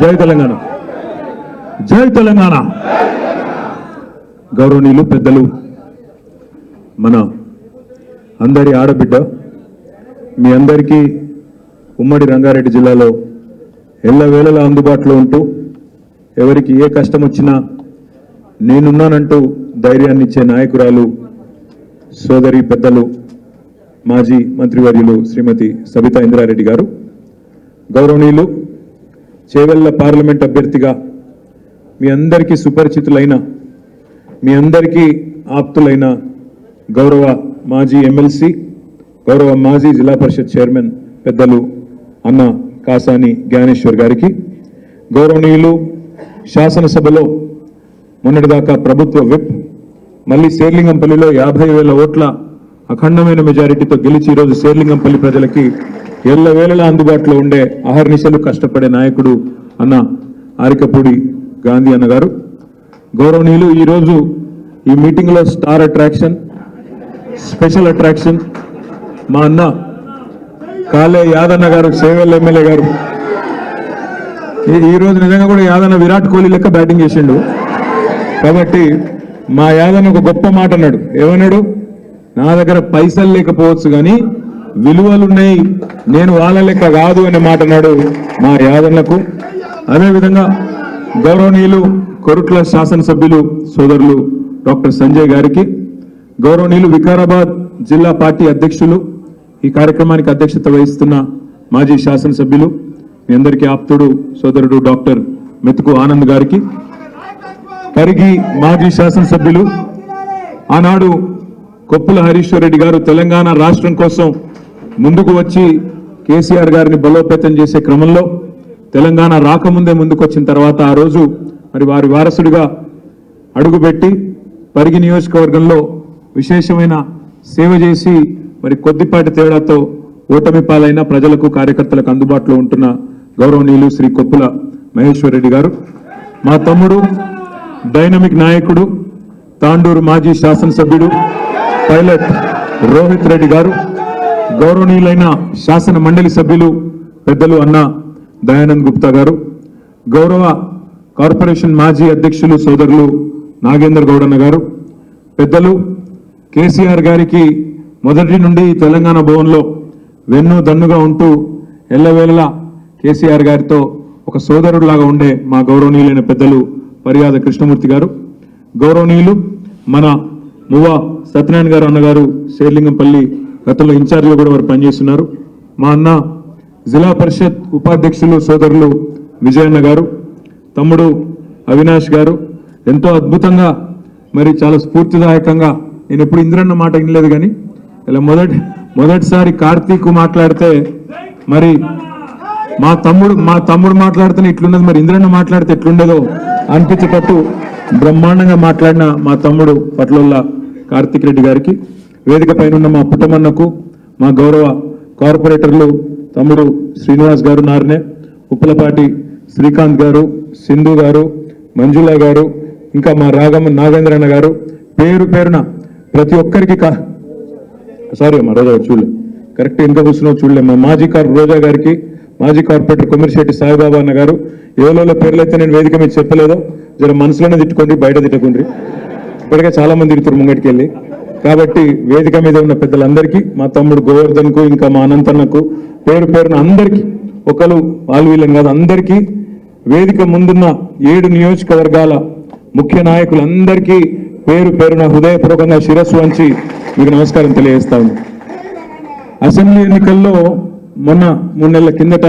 జై తెలంగాణ, జై తెలంగాణ. గౌరవనీయులు పెద్దలు, మన అందరి ఆడబిడ్డ, మీ అందరికీ ఉమ్మడి రంగారెడ్డి జిల్లాలో ఎల్లవేళలా అందుబాటులో ఉంటూ ఎవరికి ఏ కష్టం వచ్చినా నేనున్నానంటూ ధైర్యాన్ని ఇచ్చే నాయకురాలు సోదరి పెద్దలు మాజీ మంత్రివర్యులు శ్రీమతి సబితా ఇంద్రారెడ్డి గారు, గౌరవనీయులు చేవెళ్ల పార్లమెంట్ అభ్యర్థిగా మీ అందరికీ సుపరిచితులైన, మీ అందరికీ ఆప్తులైన గౌరవ మాజీ ఎమ్మెల్సీ, గౌరవ మాజీ జిల్లా పరిషత్ చైర్మన్ పెద్దలు అన్న కాసాని జ్ఞానేశ్వర్ గారికి, గౌరవనీయులు శాసనసభలో మొన్నటిదాకా ప్రభుత్వ విప్, మళ్ళీ శేర్లింగంపల్లిలో 50,000 ఓట్ల అఖండమైన మెజారిటీతో గెలిచి ఈరోజు శేర్లింగంపల్లి ప్రజలకి ఎల్లవేళలా అందుబాటులో ఉండే అహర్నిశలు కష్టపడే నాయకుడు అన్న ఆరికపూడి గాంధీ అన్న గారు, గౌరవనీయులు ఈరోజు ఈ మీటింగ్లో స్టార్ అట్రాక్షన్, స్పెషల్ అట్రాక్షన్ మా అన్న కాలే యాదన్న గారు, చేవెళ్ళ ఎమ్మెల్యే గారు. ఈరోజు నిజంగా కూడా యాదన్న విరాట్ కోహ్లీ లెక్క బ్యాటింగ్ చేసిండు. కాబట్టి మా యాదన్న ఒక గొప్ప మాట అన్నాడు. ఏమన్నాడు? నా దగ్గర పైసలు లేకపోవచ్చు కానీ విలువలున్నాయి, నేను వాళ్ళ లెక్క కాదు అనే మాట అన్నాడు మా యాదన్నకు. అదేవిధంగా గౌరవనీయులు కొరుట్ల శాసనసభ్యులు సోదరులు డాక్టర్ సంజయ్ గారికి, గౌరవనీయులు వికారాబాద్ జిల్లా పార్టీ అధ్యక్షులు, ఈ కార్యక్రమానికి అధ్యక్షత వహిస్తున్న మాజీ శాసనసభ్యులు, మీ అందరికీ ఆప్తుడు సోదరుడు డాక్టర్ మెతుకు ఆనంద్ గారికి, పరిగి మాజీ శాసనసభ్యులు, ఆనాడు కొప్పుల హరీశ్వర్ రెడ్డి గారు తెలంగాణ రాష్ట్రం కోసం ముందుకు వచ్చి కేసీఆర్ గారిని బలోపేతం చేసే క్రమంలో తెలంగాణ రాకముందే ముందుకు వచ్చిన తర్వాత ఆ రోజు మరి వారి వారసుడిగా అడుగుపెట్టి పరిగి నియోజకవర్గంలో విశేషమైన సేవ చేసి మరి కొద్దిపాటి తేడాతో ఓటమి పాలైన ప్రజలకు కార్యకర్తలకు అందుబాటులో ఉంటున్న గౌరవనీయులు శ్రీ కొప్పుల మహేశ్వర్ రెడ్డి గారు, మా తమ్ముడు డైనమిక్ నాయకుడు తాండూరు మాజీ శాసనసభ్యుడు పైలట్ రోహిత్ రెడ్డి గారు, గౌరవనీయులైన శాసన మండలి సభ్యులు పెద్దలు అన్న దయానంద్ గుప్తా గారు, గౌరవ కార్పొరేషన్ మాజీ అధ్యక్షులు సోదరులు నాగేందర్ గౌడన్న గారు, పెద్దలు కేసీఆర్ గారికి మొదటి నుండి తెలంగాణ భవన్లో వెన్ను దన్నుగా ఉంటూ ఎల్లవేళలా కేసీఆర్ గారితో ఒక సోదరుడిలాగా ఉండే మా గౌరవనీయులైన పెద్దలు పరియాద కృష్ణమూర్తి గారు, గౌరవనీయులు మన మువ్వా సత్యనారాయణ గారు అన్నగారు శేర్లింగంపల్లి గతంలో ఇన్ఛార్జిగా కూడా వారు పనిచేస్తున్నారు, మా అన్న జిల్లా పరిషత్ ఉపాధ్యక్షులు సోదరులు విజయన్న గారు, తమ్ముడు అవినాష్ గారు, ఎంతో అద్భుతంగా మరి చాలా స్ఫూర్తిదాయకంగా, నేను ఎప్పుడు ఇంద్రన్న మాట వినలేదు కానీ ఇలా మొదటిసారి కార్తీక్ మాట్లాడితే మరి మా తమ్ముడు మాట్లాడితేనే ఇట్లున్నది, మరి ఇంద్రన్న మాట్లాడితే ఎట్లుండేదో అనిపించేటట్టు బ్రహ్మాండంగా మాట్లాడిన మా తమ్ముడు పట్లోళ్ళ కార్తీక్ రెడ్డి గారికి, వేదిక పైన ఉన్న మా పుట్టమన్నకు, మా గౌరవ కార్పొరేటర్లు తమ్ముడు శ్రీనివాస్ గారు నార్నే, ఉప్పలపాటి శ్రీకాంత్ గారు, సింధు గారు, మంజుల గారు, ఇంకా మా నాగేంద్రన్న గారు, పేరు పేరున ప్రతి ఒక్కరికి సారీ అమ్మా రోజా చూడలే, కరెక్ట్ ఇంకా కూర్చున్నావు చూడలే, మా మాజీ రోజా గారికి, మాజీ కార్పొరేటర్ కొమ్మిరిశెట్టి సాయిబాబా అన్న గారు, ఎవరో పేర్లు అయితే నేను వేదిక మీద చెప్పలేదో జర మనసులోనే తిట్టుకోండి, బయట తిట్టకుండ్రి, ఇప్పటికే చాలా మంది తిరుగుతారు ముంగటికి వెళ్ళి. కాబట్టి వేదిక మీద ఉన్న పెద్దలందరికీ, మా తమ్ముడు గోవర్ధన్కు, ఇంకా మా అనంతన్నకు, పేరు పేరున అందరికీ, ఒకరు వాళ్ళు వీళ్ళని కాదు అందరికీ, వేదిక ముందున్న 7 నియోజకవర్గాల ముఖ్య నాయకులందరికీ పేరు పేరున హృదయపూర్వకంగా శిరస్సు వంచి మీకు నమస్కారం తెలియజేస్తా ఉంది. అసెంబ్లీ ఎన్నికల్లో మొన్న 3 నెలల కిందట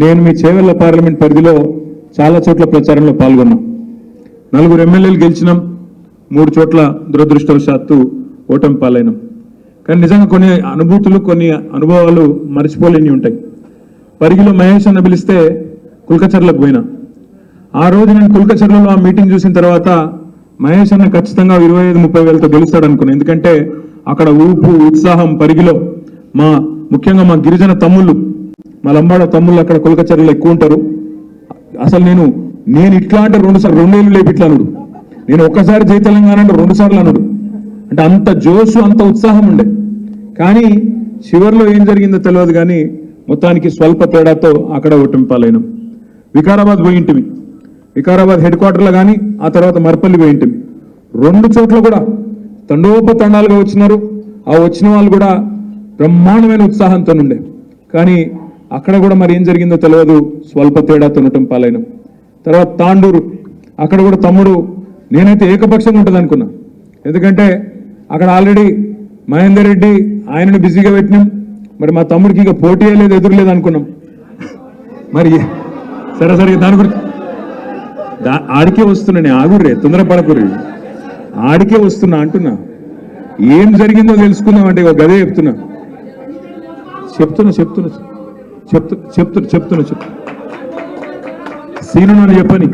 నేను మీ చేవెళ్ల పార్లమెంట్ పరిధిలో చాలా చోట్ల ప్రచారంలో పాల్గొన్నాం. 4 ఎమ్మెల్యేలు గెలిచినాం, 3 చోట్ల దురదృష్టవశాత్తు ఓటమి పాలైనాం. కానీ నిజంగా కొన్ని అనుభూతులు, కొన్ని అనుభవాలు మర్చిపోలేని ఉంటాయి. పరిగిలో మహేష్ అన్న పిలిస్తే కుల్కచర్లకు పోయినా. ఆ రోజు నేను కుల్కచర్లలో ఆ మీటింగ్ చూసిన తర్వాత మహేష్ అన్న ఖచ్చితంగా 25-30 వేలతో గెలుస్తాడు అనుకున్నాను. ఎందుకంటే అక్కడ ఊపు ఉత్సాహం పరిగిలో ముఖ్యంగా మా గిరిజన తమ్ముళ్ళు, మా లంబాడ తమ్ముళ్ళు అక్కడ కుల్కచర్లలో ఎక్కువ ఉంటారు. అసలు నేను ఇట్లా అంటే 2 ఏళ్ళు లేపి ఇట్లా అనుడు, నేను ఒక్కసారి జై తెలంగాణ అంటే 2 సార్లు అనుడు, అంటే అంత జోషు అంత ఉత్సాహం ఉండే. కానీ చివరిలో ఏం జరిగిందో తెలియదు కానీ మొత్తానికి స్వల్ప తేడాతో అక్కడ ఓటమి పాలైనాం. వికారాబాద్ పోయింటివి, వికారాబాద్ హెడ్ క్వార్టర్లో కానీ ఆ తర్వాత మర్పల్లి పోయింటివి. 2 చోట్ల కూడా తండోపతండాలుగా వచ్చినారు. ఆ వచ్చిన వాళ్ళు కూడా బ్రహ్మాండమైన ఉత్సాహంతో ఉండే, కానీ అక్కడ కూడా మరి ఏం జరిగిందో తెలియదు, స్వల్ప తేడా తినటం పాలైన. తర్వాత తాండూరు, అక్కడ కూడా తమ్ముడు నేనైతే ఏకపక్షంగా ఉంటుంది అనుకున్నా, ఎందుకంటే అక్కడ ఆల్రెడీ మహేందర్ రెడ్డి ఆయనను బిజీగా పెట్టినాం, మరి మా తమ్ముడికి ఇక పోటీ లేదు, ఎదురులేదు అనుకున్నాం. మరి సరే దాని గురించి ఆడికే వస్తున్నా, నేను ఆగుర్రే, తొందరపడకుర్రి, ఆడికే వస్తున్నా అంటున్నా. ఏం జరిగిందో తెలుసుకుందామంటే ఒక గదే చెప్తున్నా సీను నన్ను చెప్పని,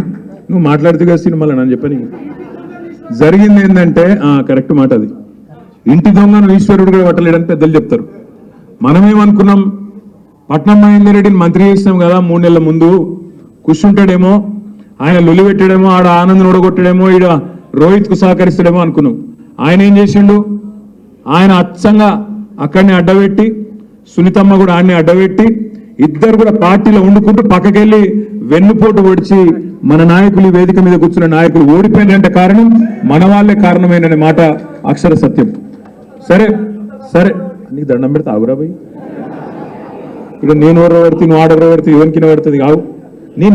నువ్వు మాట్లాడుతూ కదా సీను, మళ్ళీ నన్ను చెప్పని. జరిగింది ఏంటంటే కరెక్ట్ మాట, అది ఇంటి దొంగను ఈశ్వరుడు కూడా పట్టలేడని పెద్దలు చెప్తారు. మనమేమనుకున్నాం, పట్నం మహేందర్ రెడ్డిని మంత్రి చేసినాం కదా 3 నెలల ముందు, కూర్చుంటాడేమో, ఆయన లొలి పెట్టాడేమో, ఆడ ఆనంద్ ఓడగొట్టాడేమో, ఈడ రోహిత్కు సహకరిస్తాడేమో అనుకున్నాం. ఆయన ఏం చేసిండు, ఆయన అచ్చంగా అక్కడిని అడ్డబెట్టి, సునీతమ్మ కూడా ఆయన్ని అడ్డబెట్టి, ఇద్దరు కూడా పార్టీలో వండుకుంటూ పక్కకెళ్ళి వెన్నుపోటు పొడిచి మన నాయకులు వేదిక మీద కూర్చున్న నాయకులు ఓడిపోయినంటే కారణం మన వాళ్ళే కారణమైన మాట అక్షర సత్యం. సరే నీకు దండం పెడితే ఆగురాబాయి, ఇక నేను ఎవరో పడితే నువ్వు ఆడెవరో పడితే ఎవరికి పడుతుంది కావు,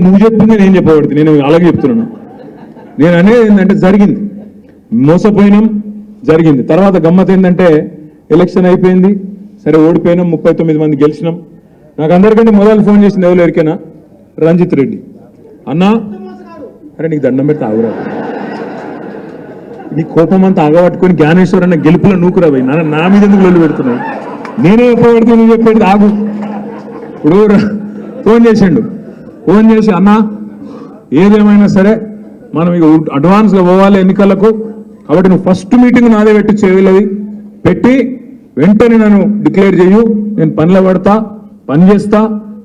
నువ్వు చెప్పింది నేను చెప్పబడితే, నేను అలాగే చెప్తున్నాను. నేను అనేది ఏంటంటే జరిగింది, మోసపోయినాం, జరిగింది. తర్వాత గమ్మత్ ఏంటంటే ఎలక్షన్ అయిపోయింది, సరే ఓడిపోయినాం, 39 మంది గెలిచినాం. నాకు అందరికంటే మొదలు ఫోన్ చేసింది ఎవరు ఎరికైనా, రంజిత్ రెడ్డి అన్నా, అరే నీకు దండం పెడితే ఆగురా, నీ కోపం అంతా ఆగబట్టుకొని జ్ఞానేశ్వర్ అన్న గెలుపులో నూకురా పోయి, నా మీద ఎందుకు లొల్లి పెడుతున్నావు, నేనే ఎప్పుడు పెడితే నువ్వు చెప్పేది ఆగు. ఇప్పుడు ఫోన్ చేసిండు, ఫోన్ చేసి అన్నా ఏదేమైనా సరే మనం ఇక అడ్వాన్స్గా పోవాలి ఎన్నికలకు, కాబట్టి నువ్వు ఫస్ట్ మీటింగ్ నాదే పెట్టి చేయలేదు, పెట్టి వెంటనే నన్ను డిక్లేర్ చేయు, నేను పనిలో పడతా, పని చేస్తా,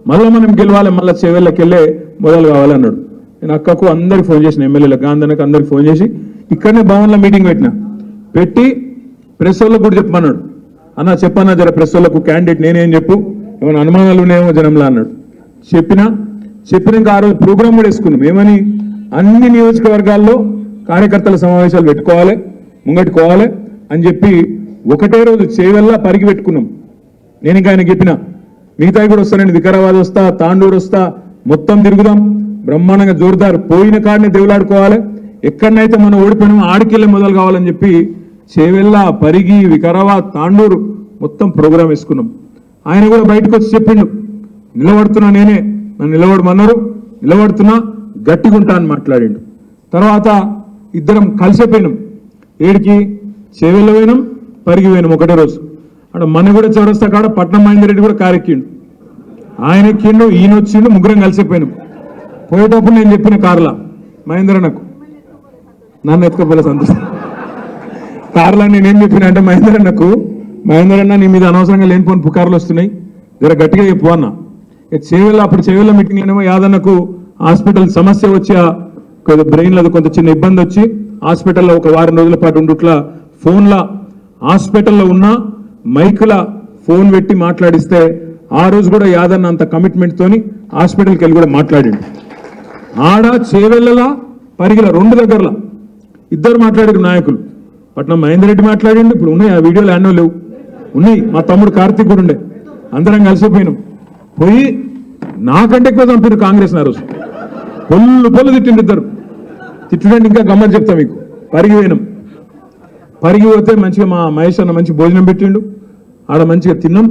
మళ్ళీ మనం గెలవాలి, మళ్ళీ చేవేళ్ళకి వెళ్ళే మొదలు కావాలన్నాడు. నేను అక్కకు అందరికి ఫోన్ చేసిన, ఎమ్మెల్యేలకు గాంధీకి అందరికి ఫోన్ చేసి ఇక్కడనే భవన్లో మీటింగ్ పెట్టి ప్రెస్ వాళ్ళకు కూడా చెప్పమన్నాడు. అన్న చెప్పన్నా జర ప్రెస్ వాళ్ళకు క్యాండిడేట్ నేనేం చెప్పు, ఏమైనా అనుమానాలు ఉన్నాయేమో జనంలా అన్నాడు. చెప్పినాక ఆ రోజు ప్రోగ్రామ్ కూడా వేసుకున్నాం, ఏమని అన్ని నియోజకవర్గాల్లో కార్యకర్తల సమావేశాలు పెట్టుకోవాలి, ముంగట్టుకోవాలి అని చెప్పి ఒకటే రోజు చేవెల్లా పరిగి పెట్టుకున్నాం. నేను ఇంకా ఆయన చెప్పిన మిగతాయి కూడా వస్తానండి, వికారాబాద్ వస్తా, తాండూరు వస్తా, మొత్తం తిరుగుదాం, బ్రహ్మాండంగా జోరుదారు, పోయిన కాడిని దేవులాడుకోవాలి, ఎక్కడనైతే మనం ఓడిపోయినామో ఆడికెళ్ళే మొదలు కావాలని చెప్పి చేవెల్లా, పరిగి, వికారాబాద్, తాండూరు మొత్తం ప్రోగ్రాం వేసుకున్నాం. ఆయన కూడా బయటకు వచ్చి చెప్పిండు, నిలబడుతున్నా నేనే, నన్ను నిలబడమన్నారు, నిలబడుతున్నా, గట్టిగా ఉంటా అని మాట్లాడిండు. తర్వాత ఇద్దరం కలిసిపోయినాం, ఏడికి చేవెళ్ళ పోయినాం, పరిగి పోయినాం ఒకటే రోజు. అక్కడ మన కూడా చౌరస్తా కాడ పట్నం మహేందర్ రెడ్డి కూడా కారు ఎక్కిండు, ఆయన ఎక్కిండు, ఈయన వచ్చిండు, ముగ్గురం కలిసిపోయినాం. పోయేటప్పుడు నేను చెప్పిన కారులా మహేందర్ అన్నకు, నన్ను ఎత్తుకోపోలే సంతోషం. కారులో నేనేం చెప్పిన అంటే మహేందర్ అన్న నీ మీద అనవసరంగా లేనిపోని పుకార్లు వస్తున్నాయి, జర గట్టిగా చెప్పు అన్న. అప్పుడు చేవెళ్ళ మీటింగ్లోనేమో యాదన్నకు హాస్పిటల్ సమస్య వచ్చి బ్రెయిన్లో కొంత చిన్న ఇబ్బంది వచ్చి హాస్పిటల్లో ఒక వారం రోజుల పాటు ఉండుట్లా ఫోన్లా హాస్పిటల్లో ఉన్న మైకుల ఫోన్ పెట్టి మాట్లాడిస్తే ఆ రోజు కూడా యాదన్న అంత కమిట్మెంట్ తోని హాస్పిటల్కి వెళ్ళి కూడా మాట్లాడిండు. ఆడ చేవెళ్ళలా పరిగిల 2 దగ్గరలా ఇద్దరు మాట్లాడారు నాయకులు. పట్నం మహేందర్ రెడ్డి మాట్లాడిండు, ఇప్పుడు ఉన్నాయి ఆ వీడియోలు అన్నో లేవు, ఉన్నాయి. మా తమ్ముడు కార్తీక్ కూడా ఉండే, అందరం కలిసిపోయినాం. పోయి నాకంటే ఎక్కువ చంపారు కాంగ్రెస్ ఆ రోజు, పొల్లు తిట్టిండు ఇద్దరు. తిట్టడానికి ఇంకా గమ్మని చెప్తా మీకు. పరిగి పోయినాం, పరిగి పోతే మంచిగా మా మహేష్ అన్న మంచి భోజనం పెట్టిండు, ఆడ మంచిగా తిన్నాం.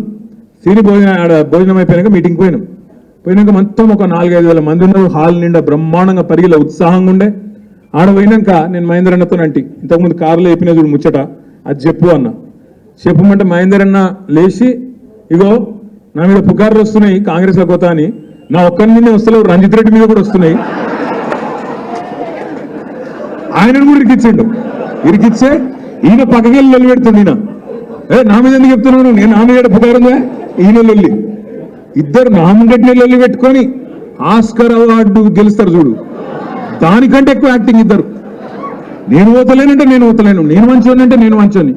తిని ఆడ భోజనం అయిపోయాక మీటింగ్ పోయినాక మొత్తం ఒక 4-5 వేల మంది ఉన్నారు, హాల్ నిండా బ్రహ్మాండంగా పరిగిలో ఉత్సాహంగా ఉండే. ఆడ పోయినాక నేను మహేందర్ అన్నతో అంటి, ఇంతకుముందు కారులో చెప్పిన చూడు ముచ్చట, అది చెప్పు అన్న. చెప్పమంటే మహేందర్ అన్న లేచి, ఇగో నా మీద పుకార్లు వస్తున్నాయి కాంగ్రెస్లో పోతా అని, నా ఒక్కరి మీద వస్తలేవు, రంజిత్ రెడ్డి మీద కూడా వస్తున్నాయి. ఆయనను కూడా ఇరికిచ్చే ఈయన పక్కకెళ్ళి లొల్లి పెడుతుంది. ఈయన నా మీద ఎందుకు చెప్తున్నాను, నేను నా మీద పుకారుందా, ఈయన లొల్లి. ఇద్దరు నామగడ్డి లొల్లి పెట్టుకొని ఆస్కర్ అవార్డు గెలుస్తారు చూడు, దానికంటే ఎక్కువ యాక్టింగ్ ఇద్దరు. నేను పోతలేనంటే నేను పోతలేను, నేను మంచోని అంటే నేను మంచోని,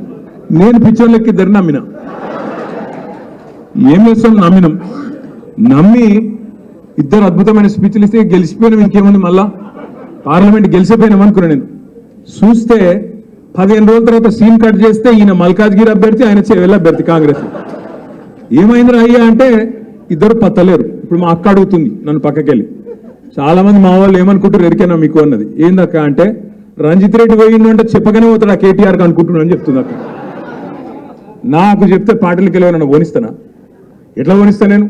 నేను పిచ్చోళ్ళకి ఇద్దరు నమ్మిన. ఏం చేస్తాం, నమ్మి ఇద్దరు అద్భుతమైన స్పీచ్లు ఇస్తే గెలిచిపోయినాం, ఇంకేముంది మళ్ళా పార్లమెంట్ గెలిచిపోయినాం అనుకున్నా. నేను చూస్తే 15 రోజుల తర్వాత సీన్ కట్ చేస్తే ఈయన మల్కాజ్గిరి అభ్యర్థి, ఆయన చెవెళ్ళ అభ్యర్థి కాంగ్రెస్. ఏమైందిరా అయ్యా అంటే ఇద్దరు పత్తలేరు. ఇప్పుడు మా అక్క అడుగుతుంది నన్ను పక్కకెళ్ళి, చాలా మంది మా వాళ్ళు ఏమనుకుంటారు ఎరికేనా మీకు అన్నది. ఏందక్క అంటే రంజిత్ రెడ్డి పోయిండు అంటే చెప్పగానే పోతాడు ఆ కేటీఆర్కి అనుకుంటున్నాను అని చెప్తుంది అక్క. నాకు చెప్తే పార్టీలకి వెళ్ళి నన్ను ఓనిస్తానా? ఎట్లా ఓనిస్తా నేను?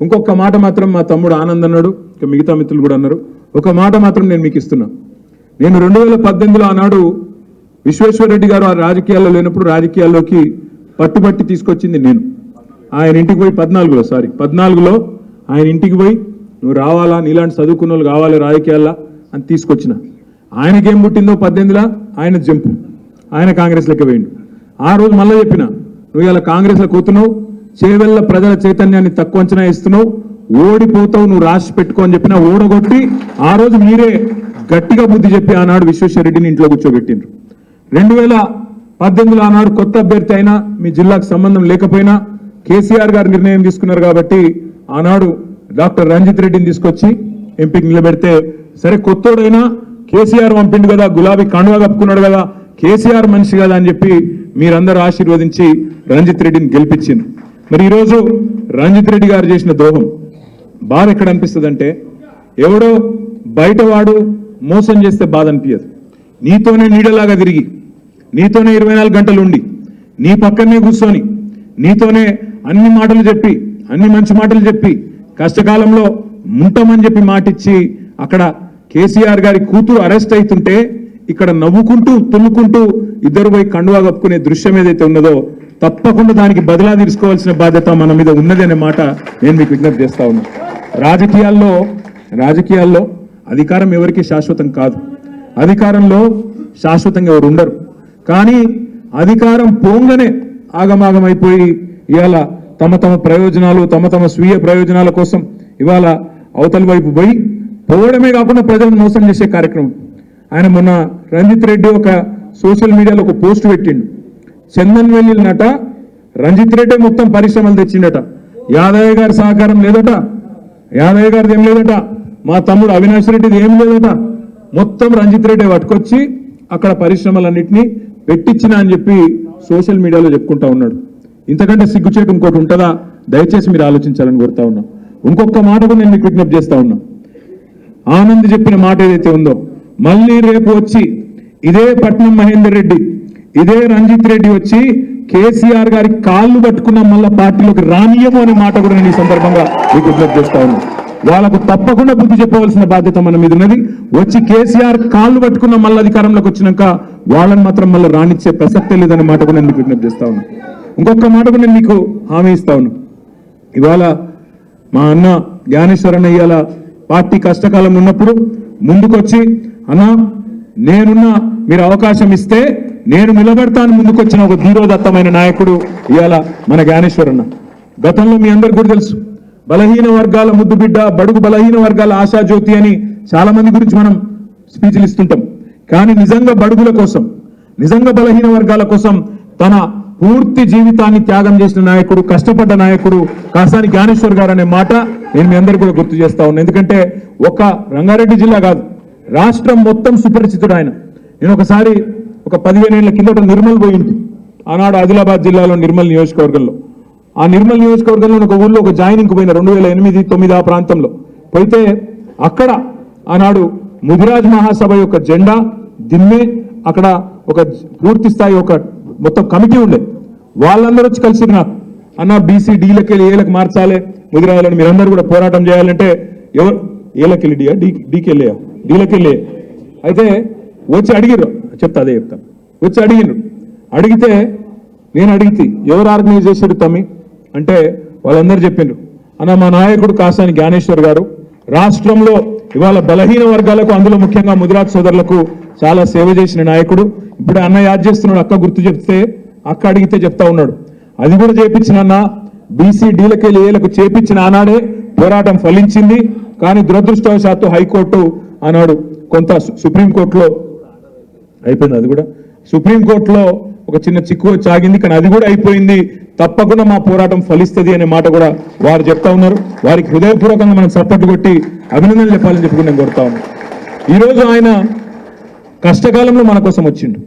ఇంకొక మాట మాత్రం మా తమ్ముడు ఆనంద్ అన్నాడు, ఇక మిగతా మిత్రులు కూడా అన్నారు. ఒక మాట మాత్రం నేను మీకు ఇస్తున్నా. నేను 2018లో ఆనాడు విశ్వేశ్వరరెడ్డి గారు ఆ రాజకీయాల్లో లేనప్పుడు రాజకీయాల్లోకి పట్టుబట్టి తీసుకొచ్చింది నేను. ఆయన ఇంటికి పోయి 14లో ఆయన ఇంటికి పోయి నువ్వు రావాలా, నీలాంటి చదువుకున్న వాళ్ళు కావాలి రాజకీయాల్లో అని తీసుకొచ్చిన. ఆయనకేం పుట్టిందో 18లో ఆయన జంపు, ఆయన కాంగ్రెస్లోకి పోయిండు. ఆ రోజు మళ్ళీ చెప్పిన, నువ్వు ఇలా కాంగ్రెస్లో కూతున్నావు, చేవెళ్ళ ప్రజల చైతన్యాన్ని తక్కువ అంచనా ఇస్తున్నావు, ఓడిపోతావు, నువ్వు రాసి పెట్టుకో అని చెప్పిన. ఓడగొట్టి ఆ రోజు మీరే గట్టిగా బుద్ధి చెప్పి ఆనాడు విశ్వేశ్వరరెడ్డిని ఇంట్లో కూర్చోబెట్టిండ్రు. 2018లో ఆనాడు కొత్త అభ్యర్థి అయినా మీ జిల్లాకు సంబంధం లేకపోయినా కేసీఆర్ గారు నిర్ణయం తీసుకున్నారు కాబట్టి ఆనాడు డాక్టర్ రంజిత్ రెడ్డిని తీసుకొచ్చి ఎంపీకి నిలబెడితే, సరే కొత్తోడైనా కేసీఆర్ పంపిండు కదా, గులాబీ కండువా కప్పుకున్నాడు కదా, కేసీఆర్ మనిషి కదా అని చెప్పి మీరందరూ ఆశీర్వదించి రంజిత్ రెడ్డిని గెలిపించింది. మరి ఈరోజు రంజిత్ రెడ్డి గారు చేసిన ద్రోహం బాధ ఎక్కడ అనిపిస్తుంది అంటే, ఎవడో బయటవాడు మోసం చేస్తే బాధ అనిపించదు. నీతోనే నీడలాగా తిరిగి, నీతోనే 24 గంటలు ఉండి, నీ పక్కనే కూర్చొని, నీతోనే అన్ని మాటలు చెప్పి, అన్ని మంచి మాటలు చెప్పి, కష్టకాలంలో ఉంటామని చెప్పి మాటిచ్చి అక్కడ కేసీఆర్ గారి కూతురు అరెస్ట్ అవుతుంటే ఇక్కడ నవ్వుకుంటూ తుల్లుకుంటూ ఇద్దరు పోయి కండువా కప్పుకునే దృశ్యం ఏదైతే ఉన్నదో తప్పకుండా దానికి బదిలా తీసుకోవాల్సిన బాధ్యత మన మీద ఉన్నది అనే మాట నేను మీకు విజ్ఞప్తి చేస్తా ఉన్నా. రాజకీయాల్లో అధికారం ఎవరికి శాశ్వతం కాదు, అధికారంలో శాశ్వతంగా ఎవరు ఉండరు. కానీ అధికారం పోంగనే ఆగమాగమైపోయి ఇవాళ తమ ప్రయోజనాలు, తమ స్వీయ ప్రయోజనాల కోసం ఇవాళ అవతల వైపు పోయి పోవడమే కాకుండా ప్రజలను మోసం చేసే కార్యక్రమం. ఆయన మొన్న రంజిత్ రెడ్డి ఒక సోషల్ మీడియాలో ఒక పోస్ట్ పెట్టిండు. చందన్ వెల్లినట రంజిత్ రెడ్డి మొత్తం పరిశ్రమలు తెచ్చిండట, యాదయ్య గారి సహకారం లేదట, యాదయ్య గారిది ఏం లేదట, మా తమ్ముడు అవినాష్ రెడ్డిది ఏం లేదట, మొత్తం రంజిత్ రెడ్డి పట్టుకొచ్చి అక్కడ పరిశ్రమలన్నింటినీ పెట్టించిన అని చెప్పి సోషల్ మీడియాలో చెప్పుకుంటా ఉన్నాడు. ఇంతకంటే సిగ్గుచేటు ఇంకోటి ఉంటుందా? దయచేసి మీరు ఆలోచించాలని కోరుతా ఉన్నా. ఇంకొక మాట కూడా నేను మీకు విజ్ఞప్తి చేస్తా ఉన్నా. ఆనంద్ చెప్పిన మాట ఏదైతే ఉందో, మళ్ళీ రేపు వచ్చి ఇదే పట్నం మహేందర్ రెడ్డి, ఇదే రంజిత్ రెడ్డి వచ్చి కేసీఆర్ గారి కాళ్ళు పట్టుకున్న మళ్ళా పార్టీలోకి రానియము అనే మాట కూడా నేను ఈ సందర్భంగా మీకు విజ్ఞప్తి చేస్తా ఉన్నా. వాళ్ళకు తప్పకుండా బుద్ధి చెప్పవలసిన బాధ్యత మన మీద ఉన్నది. వచ్చి కేసీఆర్ కాళ్ళు పట్టుకున్న మళ్ళీ అధికారంలోకి వచ్చినాక వాళ్ళని మాత్రం మళ్ళీ రానిచ్చే ప్రసక్తే లేదనే మాట కూడా నేను మీకు విజ్ఞప్తి చేస్తా ఉన్నా. ఇంకొక మాట కూడా నేను మీకు హామీ ఇస్తా ఉన్నా. ఇవాళ మా అన్న జ్ఞానేశ్వరన్న ఇవాళ పార్టీ కష్టకాలం ఉన్నప్పుడు ముందుకొచ్చి, అన్న నేనున్నా, మీరు అవకాశం ఇస్తే నేను నిలబెడతాను ముందుకొచ్చిన ఒక ధీరోదత్తమైన నాయకుడు ఇవాళ మన జ్ఞానేశ్వరన్న. గతంలో మీ అందరికి కూడా తెలుసు, బలహీన వర్గాల ముద్దుబిడ్డ, బడుగు బలహీన వర్గాల ఆశాజ్యోతి అని చాలా మంది గురించి మనం స్పీచ్లు ఇస్తుంటాం. కానీ నిజంగా బడుగుల కోసం, నిజంగా బలహీన వర్గాల కోసం తన పూర్తి జీవితాన్ని త్యాగం చేసిన నాయకుడు, కష్టపడ్డ నాయకుడు కాసాని జ్ఞానేశ్వర్ గారు అనే మాట నేను మీ అందరికీ కూడా గుర్తు చేస్తా ఉన్నాను. ఎందుకంటే ఒక రంగారెడ్డి జిల్లా కాదు, రాష్ట్రం మొత్తం సుపరిచితుడు ఆయన. నేను ఒకసారి ఒక 15 ఏళ్ల కిందట నిర్మల్ పోయింది, ఆనాడు ఆదిలాబాద్ జిల్లాలో నిర్మల్ నియోజకవర్గంలో. ఆ నిర్మల్ నియోజకవర్గంలో ఒక ఊళ్ళో ఒక జాయినింగ్కి పోయిన 2008-9 ఆ ప్రాంతంలో పోయితే అక్కడ ఆనాడు ముదిరాజ్ మహాసభ యొక్క జెండా దిమ్మే, అక్కడ ఒక పూర్తి స్థాయి ఒక మొత్తం కమిటీ ఉండే. వాళ్ళందరూ వచ్చి కలిసి నాకు, అన్న బీసీ డీలకి ఏలకు మార్చాలి ముదిరాజులను, మీరందరూ కూడా పోరాటం చేయాలంటే ఎవరు ఏలకెళ్ళి డీకెళ్ళే డీలకెళ్ళే అయితే వచ్చి అడిగిర్రు, అదే చెప్తాను. వచ్చి అడిగితే నేను అడిగితే ఎవరు ఆర్గనైజ్ చేశారు తమ్మి అంటే వాళ్ళందరూ చెప్పిండ్రు, అన్న మా నాయకుడు కాసాని జ్ఞానేశ్వర్ గారు రాష్ట్రంలో ఇవాళ బలహీన వర్గాలకు, అందులో ముఖ్యంగా ముదిరాజ్ సోదరులకు చాలా సేవ చేసిన నాయకుడు. ఇప్పుడు అన్న యాద్ చేస్తున్నాడు, అక్క గుర్తు చెప్తే, అక్క అడిగితే చెప్తా ఉన్నాడు. అది కూడా చేపించిన అన్న, బీసీ డీలకెళ్ళి ఏలకు చేపించిన ఆనాడే పోరాటం ఫలించింది. కానీ దురదృష్టవశాత్తు హైకోర్టు ఆనాడు కొంత సుప్రీంకోర్టులో అయిపోయింది, అది కూడా సుప్రీంకోర్టులో ఒక చిన్న చిక్కు వచ్చి ఆగింది, కానీ అది కూడా అయిపోయింది. తప్పకుండా మా పోరాటం ఫలిస్తుంది అనే మాట కూడా వారు చెప్తా ఉన్నారు. వారికి హృదయపూర్వకంగా మనం సపోర్ట్ కొట్టి అభినందనలు చెప్పాలని చెప్పి నేను కోరుతా ఉన్నాను. ఈరోజు ఆయన కష్టకాలంలో మన కోసం వచ్చిండు.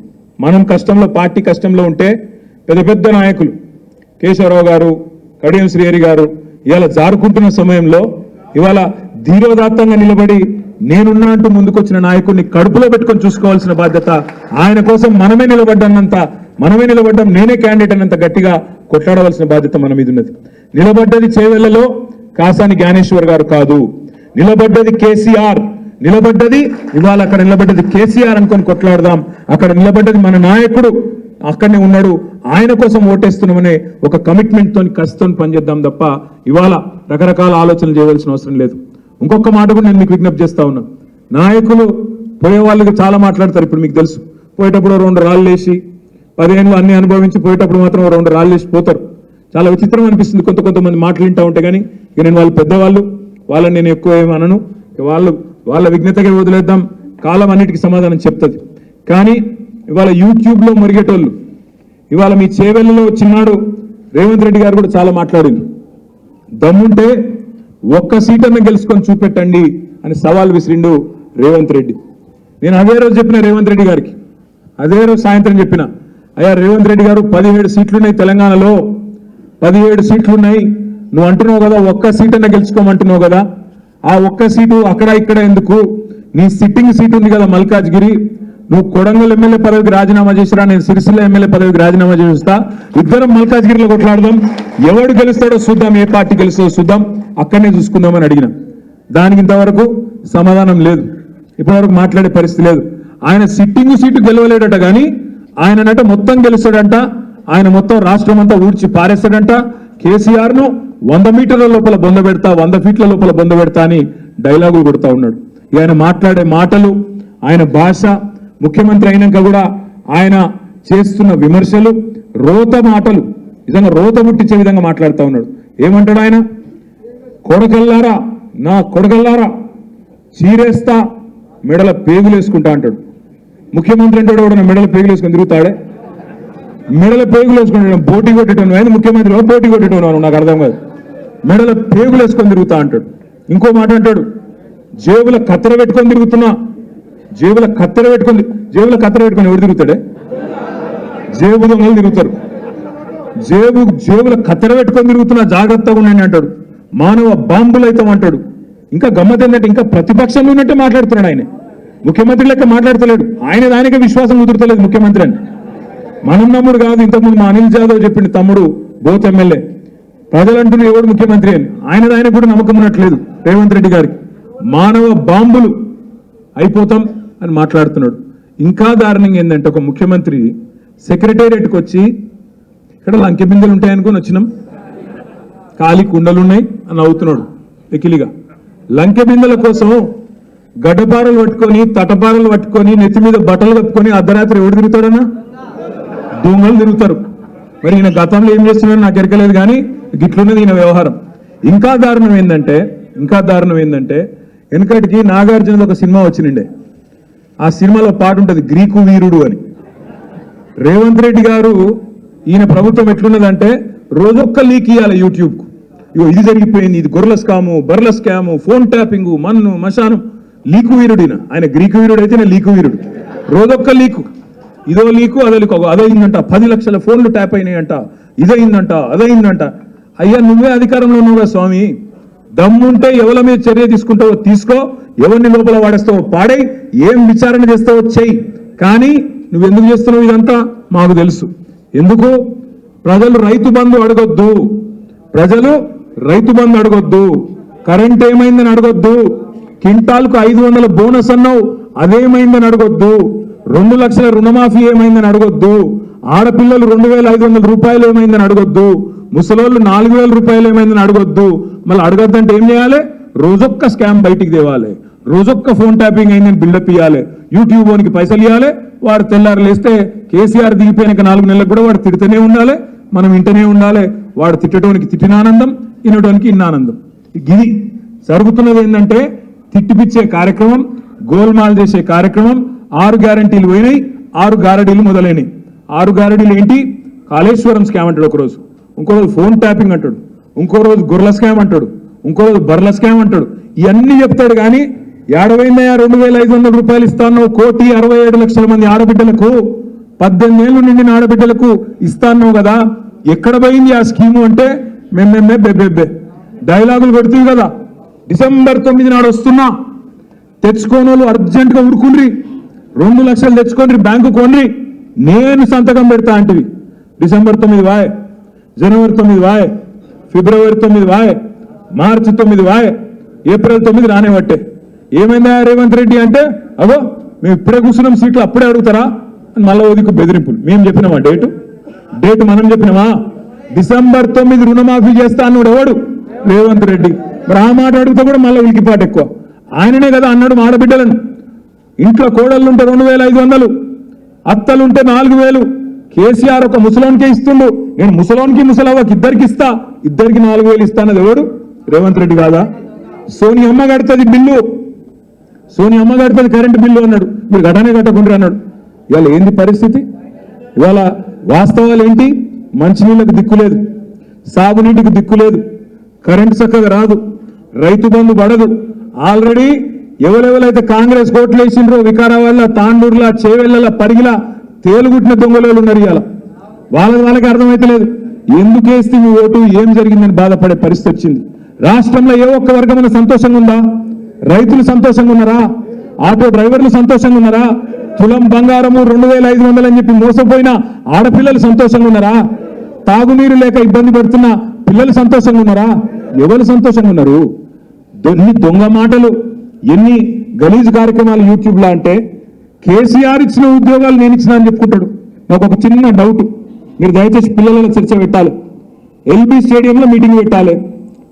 మనం కష్టంలో, పార్టీ కష్టంలో ఉంటే పెద్ద పెద్ద నాయకులు కేశవరావు గారు, కడియం శ్రీహరి గారు ఇవాళ జారుకుంటున్న సమయంలో ఇవాళ ధీరోదాత్తంగా నిలబడి నేనున్నా అంటూ ముందుకొచ్చిన నాయకుడిని కడుపులో పెట్టుకొని చూసుకోవాల్సిన బాధ్యత ఆయన కోసం మనమే నిలబడ్డాం. నేనే క్యాండిడేట్ అన్నంత గట్టిగా కొట్లాడవలసిన బాధ్యత మన మీద ఉన్నది. నిలబడ్డది చేవెళ్లలో కాసాని జ్ఞానేశ్వర్ గారు కాదు, నిలబడ్డది కేసీఆర్. ఇవాళ అక్కడ నిలబడ్డది కేసీఆర్ అనుకొని కొట్లాడదాం. అక్కడ నిలబడ్డది మన నాయకుడు, అక్కడనే ఉన్నాడు, ఆయన కోసం ఓటేస్తున్నామనే ఒక కమిట్మెంట్ తోని కసితో పనిచేద్దాం తప్ప ఇవాళ రకరకాల ఆలోచనలు చేయవలసిన అవసరం లేదు. ఇంకొక మాట కూడా నేను మీకు విజ్ఞప్తి చేస్తా ఉన్నా. నాయకులు పోయే వాళ్ళకి చాలా మాట్లాడతారు. ఇప్పుడు మీకు తెలుసు, పోయేటప్పుడు 2 రాళ్ళు వేసి 10 ఏళ్ళు అన్ని అనుభవించి పోయేటప్పుడు మాత్రం 2 రాళ్ళు వేసి పోతారు. చాలా విచిత్రం అనిపిస్తుంది కొంతమంది మాటలు వింటా ఉంటే. కానీ ఇక నేను వాళ్ళు పెద్దవాళ్ళు, వాళ్ళని నేను ఎక్కువ ఏమనను. వాళ్ళ విజ్ఞతగా వదిలేద్దాం, కాలం అన్నిటికీ సమాధానం చెప్తుంది. కానీ ఇవాళ యూట్యూబ్లో మురిగేటోళ్ళు, ఇవాళ మీ చేవెళ్ళలో చిన్నాడు రేవంత్ రెడ్డి గారు కూడా చాలా మాట్లాడింది. దమ్ముంటే ఒక్క సీటನ್ನು గెలుచుకొని చూపెట్టండి అని సవాల్ విసిరిండు రేవంత్ రెడ్డి. నేను అదే రోజు చెప్పిన రేవంత్ రెడ్డి గారికి, అదే రోజు సాయంత్రం చెప్పిన, అయ్యా రేవంత్ రెడ్డి గారు 17 సీట్లున్నాయి తెలంగాణలో, 17 సీట్లున్నాయి. నువ్వు అంటున్నావు కదా ఒక్క సీటನ್ನು గెలుచుకోమంటున్నావు కదా, ఆ ఒక్క సీటు అక్కడ ఇక్కడ ఎందుకు? నీ సిట్టింగ్ సీట్ ఉంది కదా మల్కాజ్గిరి, నువ్వు కొడంగల్ ఎమ్మెల్యే పదవికి రాజీనామా చేసిరా, నేను సిరిసిల్ల ఎమ్మెల్యే పదవికి రాజీనామా చేస్తా, ఇద్దరం మల్కాజ్గిరిలో కొట్లాడదాం, ఎవడు గెలుస్తాడో చూద్దాం, ఏ పార్టీ గెలుస్తాడో చూద్దాం, అక్కడనే చూసుకుందామని అడిగిన. దానికి ఇంతవరకు సమాధానం లేదు, ఇప్పటివరకు మాట్లాడే పరిస్థితి లేదు. ఆయన సిట్టింగ్ సీటు గెలవలేడట, కానీ ఆయననట మొత్తం గెలుస్తాడంట, ఆయన మొత్తం రాష్ట్రం అంతా ఊడ్చి పారేస్తాడంట. కేసీఆర్ ను 100 మీటర్ల లోపల బొంద పెడతా, 100 ఫీట్ల లోపల బొంద పెడతా అని డైలాగులు కొడతా ఉన్నాడు. ఆయన మాట్లాడే మాటలు, ఆయన భాష, ముఖ్యమంత్రి అయినాక కూడా ఆయన చేస్తున్న విమర్శలు, రోత మాటలు, నిజంగా రోత ముట్టించే విధంగా మాట్లాడుతూ ఉన్నాడు. ఏమంటాడు ఆయన? కొడకల్లారా, నా కొడకల్లారా చీరేస్తా, మెడల పేగులు వేసుకుంటా అంటాడు. ముఖ్యమంత్రి అంటాడు కూడా మెడల పేగులు వేసుకొని తిరుగుతాడే, మెడల పేగులు వేసుకుంటాడు. పోటీ కొట్టేటోను ఆయన ముఖ్యమంత్రి, పోటీ కొట్టేటోను నాకు అర్థం కాదు. మెడల పేగులు వేసుకొని తిరుగుతా అంటాడు. ఇంకో మాట అంటాడు, జేబుల కత్తెర పెట్టుకొని తిరుగుతున్నా, జేబుల కత్తెర పెట్టుకొని ఎవరు తిరుగుతాడే? జేబు దొంగలు తిరుగుతారు. జేబుల కత్తెర పెట్టుకొని తిరుగుతున్నా, జాగ్రత్తగా ఉండండి అంటాడు. మానవ బాంబులు అవుతాం అంటాడు. ఇంకా గమ్మత్ ఏంటంటే ఇంకా ప్రతిపక్షంలో ఉన్నట్టే మాట్లాడుతున్నాడు. ఆయన ముఖ్యమంత్రి లెక్క మాట్లాడతలేడు. ఆయనకే విశ్వాసం కుదురుతలేదు ముఖ్యమంత్రి అని. మనం నమ్ముడు కాదు, ఇంతకుముందు మా అనిల్ జాదవ్ చెప్పింది, తమ్ముడు బోత్ ఎమ్మెల్యే, ప్రజలంటున్న ఎవడు ముఖ్యమంత్రి అని. ఆయన కూడా నమ్మకం ఉన్నట్లేదు రేవంత్ రెడ్డి గారికి. మానవ బాంబులు అయిపోతాం అని మాట్లాడుతున్నాడు. ఇంకా దారుణంగా ఏంటంటే, ఒక ముఖ్యమంత్రి సెక్రటేరియట్కి వచ్చి ఇక్కడ లంకె బిందెలు ఉంటాయనుకొని వచ్చినాం, ఖాళీ కుండలున్నాయి అని అవుతున్నాడు ఎకిలిగా. లంకె బిందెల కోసం గడ్డపారలు పట్టుకొని, తటపారలు పట్టుకొని, నెత్తి మీద బట్టలు కప్పుకొని అర్ధరాత్రి ఎవడు తిరుగుతాడన్నా? దొంగలు తిరుగుతారు. మరి ఈయన గతంలో ఏం చేస్తున్నాడో నాకు ఎరకలేదు, కానీ గిట్లున్నది ఈయన వ్యవహారం. ఇంకా దారుణం ఏంటంటే వెనకటికి నాగార్జునది ఒక సినిమా వచ్చిండే. ఆ సినిమాలో పాట ఉంటుంది, గ్రీకు వీరుడు అని. రేవంత్ రెడ్డి గారు, ఈయన ప్రభుత్వం ఎట్లున్నదంటే రోజొక్క లీక్ ఇవ్వాలి యూట్యూబ్కు. ఇగో ఇది జరిగిపోయింది, ఇది గొర్రెల స్కాము, బర్రెల స్కాము, ఫోన్ ట్యాపింగు, మన్ను మశానం. లీకు వీరుడు ఆయన గ్రీకు వీరుడు అయితే నేను లీకు వీరుడు. రోజొక్క లీకు, ఇదో లీకు అదో లీకు, అదయిందంట, 10 లక్షల ఫోన్లు ట్యాప్ అయినాయంట, ఇదయిందంట అదయిందంట. అయ్యా నువ్వే అధికారంలో ఉన్నావుగా స్వామి, దమ్ముంటే ఎవరి మీద చర్య తీసుకుంటావో తీసుకో, ఎవరిని లోపల వాడేస్తావో పాడై, ఏం విచారణ చేస్తావో చెయ్యి. కానీ నువ్వెందుకు చేస్తున్నావు ఇదంతా మాకు తెలుసు. ఎందుకు? ప్రజలు రైతు బంధు అడగొద్దు, కరెంట్ ఏమైందని అడగొద్దు, కింటాల్కు 500 బోనస్ అన్నావు అదేమైందని అడగొద్దు, 2 లక్షల రుణమాఫీ ఏమైందని అడగొద్దు, ఆడపిల్లలు 2500 రూపాయలు ఏమైందని అడగొద్దు, ముసలోళ్ళు 4000 రూపాయలు ఏమైందని అడగొద్దు. మళ్ళీ అడగద్దంటే ఏం చేయాలి? రోజొక్క స్కామ్ బయటికి తేవాలి, రోజొక్క ఫోన్ ట్యాపింగ్ అయిందని బిల్డప్ ఇవ్వాలి, యూట్యూబ్ ఓనికి పైసలు ఇవ్వాలి. వాడు తెల్లారు లేస్తే కేసీఆర్ దిగిపోయినాక 4 నెలలకు కూడా వాడు తిడుతూనే ఉండాలి, మనం ఇంటనే ఉండాలి. వాడు తిట్టడానికి తిట్టిన ఆనందం, వినడానికి ఇన్న ఆనందం. గిది జరుగుతున్నది. ఏంటంటే తిట్టిపిచ్చే కార్యక్రమం, గోల్మాల్ చేసే కార్యక్రమం. 6 గ్యారంటీలు పోయినాయి, 6 గారడీలు మొదలైనవి. 6 గారడీలు ఏంటి కాళేశ్వరం స్కామ్ అంటాడు ఒకరోజు, ఇంకో రోజు ఫోన్ ట్యాపింగ్ అంటాడు, ఇంకో రోజు గొర్రెల స్కామ్ అంటాడు, ఇంకో రోజు బర్రెల స్కామ్ అంటాడు. ఇవన్నీ చెప్తాడు కానీ ఏడవైందయా 2,500 రూపాయలు ఇస్తాను 1,67,00,000 మంది ఆడబిడ్డలకు 18 ఏళ్ళు నిండిన ఆడబిడ్డలకు ఇస్తాను కదా, ఎక్కడ పోయింది ఆ స్కీము అంటే మేమే బెబ్బెబ్బే డైలాగులు పెడుతుంది కదా. డిసెంబర్ 9 నాడు వస్తున్నా, తెచ్చుకోని వాళ్ళు అర్జెంటుగా ఉరుకుండ్రి, 2 లక్షలు తెచ్చుకోండి బ్యాంకు కొన్రి, నేను సంతకం పెడతా అంటివి. డిసెంబర్ 9 వాయ్, జనవరి 9 వాయ్, ఫిబ్రవరి 9 వాయ్, మార్చి 9 వాయ్, ఏప్రిల్ 9 రానే పట్టే. ఏమైందా రేవంత్ రెడ్డి అంటే అవో మేము ఇప్పుడే కూర్చున్నాం సీట్లు అప్పుడే అడుగుతారా అని మళ్ళా ఓదికు బెదిరింపులు. మేము చెప్పినామా డేటు మనం చెప్పినామా? డిసెంబర్ 9 రుణమాఫీ చేస్తా అన్నాడు ఎవడు? రేవంత్ రెడ్డి. మరి ఆ మాట అడిగితే కూడా మళ్ళీ ఉలికిపాటు ఎక్కువ. ఆయననే కదా అన్నాడు ఆడబిడ్డలను, ఇంట్లో కోడళ్ళుంటే 2,500, అత్తలుంటే 4,000. కేసీఆర్ ఒక ముసలోనికే ఇస్తుండు, నేను ముసలోనికి ముసలవ్వకి ఇద్దరికి ఇస్తా, ఇద్దరికి 4,000 ఇస్తానది ఎవడు? రేవంత్ రెడ్డి కాదా? సోనియమ్మ కడుతుంది బిల్లు, సోనియమ్మ కడుతుంది కరెంటు బిల్లు అన్నాడు, మీరు గడనే కట్టకుండా అన్నాడు. ఇవాళ ఏంది పరిస్థితి? ఇవాళ వాస్తవాలు ఏంటి? మంచినీళ్ళకు దిక్కులేదు, సాగునీటికి దిక్కులేదు, కరెంటు చక్కగా రాదు, రైతు బంధు పడదు. ఆల్రెడీ ఎవరెవరైతే కాంగ్రెస్ కోట్లు వేసిండ్రో వికారాబాద్ల, తాండూరుల, చేవెళ్ల, పరిగిల తేలుగుట్టిన దొంగలు ఉన్నారు. ఇవాళ వాళ్ళకి అర్థమైతలేదు ఎందుకు వేస్తే మీ ఓటు, ఏం జరిగిందని బాధపడే పరిస్థితి వచ్చింది. రాష్ట్రంలో ఏ ఒక్క వర్గమైన సంతోషంగా ఉందా? రైతులు సంతోషంగా ఉన్నారా? ఆటో డ్రైవర్లు సంతోషంగా ఉన్నారా? తులం బంగారము 2,500 అని చెప్పి మోసపోయిన ఆడపిల్లలు సంతోషంగా ఉన్నారా? తాగునీరు లేక ఇబ్బంది పడుతున్న పిల్లలు సంతోషంగా ఉన్నారా? ఎవరు సంతోషంగా ఉన్నారు? ఎన్ని దొంగ మాటలు, ఎన్ని గలీజ్ కార్యక్రమాలు యూట్యూబ్లో అంటే కేసీఆర్ ఇచ్చిన ఉద్యోగాలు నేను ఇచ్చిన అని చెప్పుకుంటాడు. నాకు ఒక చిన్న డౌట్, మీరు దయచేసి పిల్లల చర్చ పెట్టాలి. ఎల్బీ స్టేడియంలో మీటింగ్ పెట్టాలి,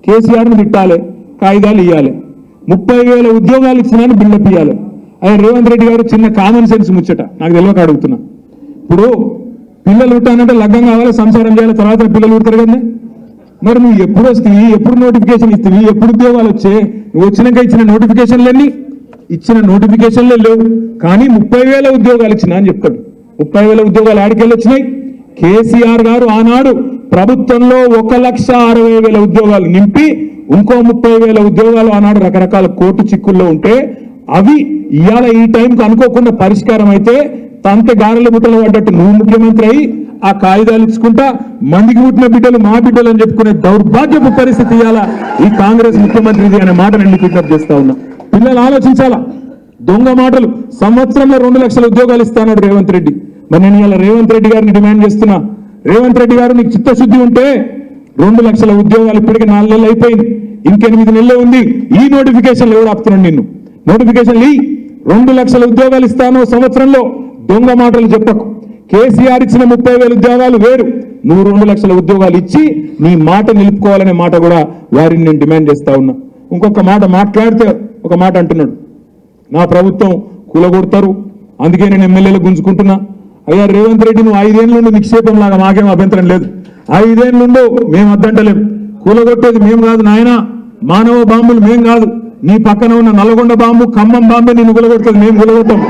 కేసీఆర్ని తిట్టాలి, కాగితాలు ఇవ్వాలి, 30,000 ఉద్యోగాలు ఇచ్చినాను బిల్డప్ ఇవ్వాలి. ఆయన రేవంత్ రెడ్డి గారు చిన్న కామన్ సెన్స్ ముచ్చట నాకు తెలియక అడుగుతున్నా. ఇప్పుడు పిల్లలు ఉంటానంటే లగ్గం కావాలి, సంసారం చేయాలి, తర్వాత పిల్లలు ఉంటారు కదా. మరి నువ్వు ఎప్పుడు వస్తాయి, ఎప్పుడు నోటిఫికేషన్ ఇస్తావి, ఎప్పుడు ఉద్యోగాలు వచ్చే? నువ్వు వచ్చినాక ఇచ్చిన నోటిఫికేషన్లన్నీ ఇచ్చిన నోటిఫికేషన్లే లేవు, కానీ 30,000 ఉద్యోగాలు ఇచ్చినా అని చెప్తాడు. 30,000 ఉద్యోగాలు ఆడికెళ్ళి వచ్చినాయి. కేసీఆర్ గారు ఆనాడు ప్రభుత్వంలో 1,60,000 ఉద్యోగాలు నింపి ఇంకో 30,000 ఉద్యోగాలు ఆనాడు రకరకాల కోర్టు చిక్కుల్లో ఉంటే అవి ఇవాళ ఈ టైంకి అనుకోకుండా పరిష్కారం అయితే తంత గారెల బుట్టలు పడ్డట్టు నువ్వు ముఖ్యమంత్రి అయి ఆ కాగితాలు ఇచ్చుకుంటా మందికి పుట్టిన బిడ్డలు మా బిడ్డలు అని చెప్పుకునే దౌర్భాగ్యపు పరిస్థితి ఇవాళ ఈ కాంగ్రెస్ ముఖ్యమంత్రిది అనే మాట నేను పికప్ చేస్తా ఉన్నా. పిల్లలు ఆలోచించాలా. దొంగ మాటలు. సంవత్సరంలో 2 లక్షల ఉద్యోగాలు ఇస్తాడు రేవంత్ రెడ్డి. మరి నేను ఇలా రేవంత్ రెడ్డి గారిని డిమాండ్ చేస్తున్నా, రేవంత్ రెడ్డి గారు నీకు చిత్తశుద్ధి ఉంటే 2 లక్షల ఉద్యోగాలు ఇప్పటికే 4 నెలలు అయిపోయింది, ఇంకెనిమిది నెలలు ఉంది. ఈ నోటిఫికేషన్లు ఎవరు ఆపుతున్నాడు నిన్ను? నోటిఫికేషన్లు 2 లక్షల ఉద్యోగాలు ఇస్తాను సంవత్సరంలో. దొంగ మాటలు చెప్పకు. కేసీఆర్ ఇచ్చిన 30,000 ఉద్యోగాలు వేరు, నువ్వు 2 లక్షల ఉద్యోగాలు ఇచ్చి నీ మాట నిలుపుకోవాలనే మాట కూడా వారిని నేను డిమాండ్ చేస్తా ఉన్నా. ఇంకొక మాట మాట్లాడితే ఒక మాట అంటున్నాడు, నా ప్రభుత్వం కూలగొడతారు అందుకే నేను ఎమ్మెల్యేలు గుంజుకుంటున్నా. అయ్యా రేవంత్ రెడ్డి, నువ్వు 5 ఏళ్ళ నుండి నిక్షేపం లాగా మాకేం అభ్యంతరం లేదు, 5 ఏళ్ళ నుండి మేము అద్దంటలేం. కూలగొట్టేది మేము కాదు నాయన, మానవ బాంబులు మేం కాదు. నీ పక్కన ఉన్న నల్గొండ బాంబు, ఖమ్మం బాంబే నిన్ను కూలగొడుతుంది, మేము కూలగొట్టాం.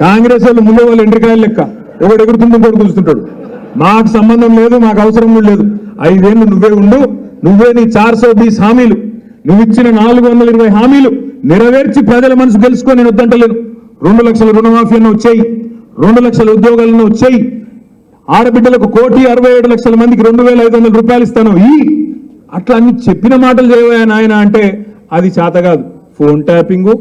కాంగ్రెస్ వాళ్ళు ముందు వాళ్ళు ఎండ్రికాయలు లెక్క, ఒకటి ఎగురుతుంది ఇంకోటి కూర్చుంటాడు. మాకు సంబంధం లేదు, మాకు అవసరం కూడా లేదు. 5 ఏళ్ళు నువ్వే ఉండు, నువ్వే నీ 420 హామీలు, నువ్వు ఇచ్చిన 420 హామీలు నెరవేర్చి ప్రజల మనసు గెలుచుకొని నేను వద్దంటలేను. 2 లక్షల రుణమాఫీ అన్న వచ్చాయి, 2 లక్షల ఉద్యోగాలన్నా వచ్చాయి, ఆడబిడ్డలకు 1,67,00,000 మందికి 2,500 రూపాయలు ఇస్తాను. అట్లా అన్ని చెప్పిన మాటలు చేయవా నాయన అంటే అది చేత కాదు. ఫోన్ ట్యాపింగు,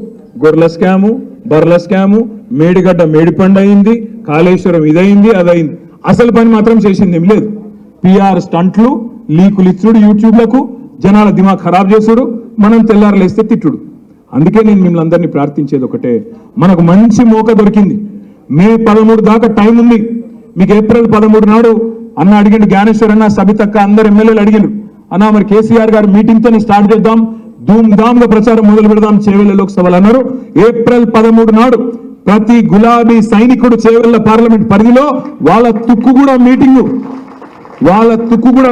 గొర్రెల స్కాము, బర్రెల స్కాము, మేడిగడ్డ మేడిపండు అయింది, కాళేశ్వరం ఇదైంది అదైంది. అసలు పని మాత్రం చేసింది ఏం లేదు. PR స్టంట్లు, లీకులు ఇచ్చుడు, యూట్యూబ్లకు జనాల దిమాగ్ ఖరాబ్ చేసుడు, మనం తెల్లారలేస్తే తిట్టుడు. అందుకే నేను మిమ్మల్ని అందరినీ ప్రార్థించేది ఒకటే, మనకు మంచి మోక దొరికింది. మే 13 దాకా టైం ఉంది. మీకు ఏప్రిల్ 13 నాడు అన్న అడిగిండు, జ్ఞానేశ్వర్ అన్న, సబితక్క, అందరు ఎమ్మెల్యేలు అడిగిండు, అన్న మరి కేసీఆర్ గారు మీటింగ్తో స్టార్ట్ చేద్దాం, ధూమ్ధామ్గా ప్రచారం మొదలు పెడదాం చేవెళ్ల లోక్సభలు అన్నారు. ఏప్రిల్ 13 నాడు ప్రతి గులాబీ సైనికుడు చేవెళ్ల పార్లమెంట్ పరిధిలో వాళ్ళ తుక్కుగూడ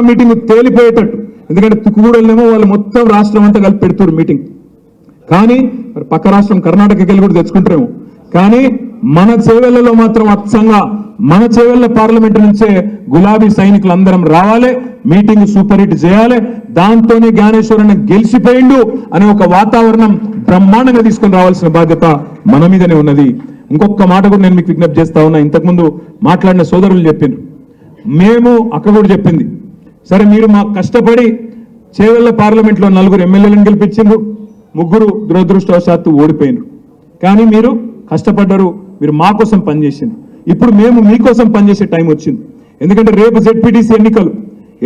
మీటింగ్ తేలిపోయేటట్టు. ఎందుకంటే తుక్కుగూడలేమో వాళ్ళు మొత్తం రాష్ట్రం అంతా కలిపి పెడుతున్నారు మీటింగ్. కానీ మరి పక్క రాష్ట్రం కర్ణాటకకి వెళ్ళి కూడా తెచ్చుకుంటారేమో. కానీ మన చేవెళ్లలో మాత్రం అచ్చంగా మన చేవెళ్ల పార్లమెంట్ నుంచే గులాబీ సైనికులందరం రావాలి, మీటింగ్ సూపర్ హిట్ చేయాలి, దాంతోనే జ్ఞానేశ్వరన్న గెలిచిపోయిండు అనే ఒక వాతావరణం బ్రహ్మాండంగా తీసుకొని రావాల్సిన బాధ్యత మన మీదనే ఉన్నది. ఇంకొక మాట కూడా నేను మీకు విజ్ఞప్తి చేస్తా ఉన్నా. ఇంతకుముందు మాట్లాడిన సోదరులు చెప్పిండ్రు, మేము అక్క కూడా చెప్పింది, సరే మీరు మాకు కష్టపడి చేవెళ్ల పార్లమెంట్లో 4 ఎమ్మెల్యేలను గెలిపించిండ్రు, 3 దురదృష్టవశాత్తు ఓడిపోయినరు. కానీ మీరు కష్టపడ్డారు, మీరు మా కోసం పనిచేసిండ్రు. ఇప్పుడు మేము మీకోసం పనిచేసే టైం వచ్చింది. ఎందుకంటే రేపు జెడ్పీటీసీ ఎన్నికలు,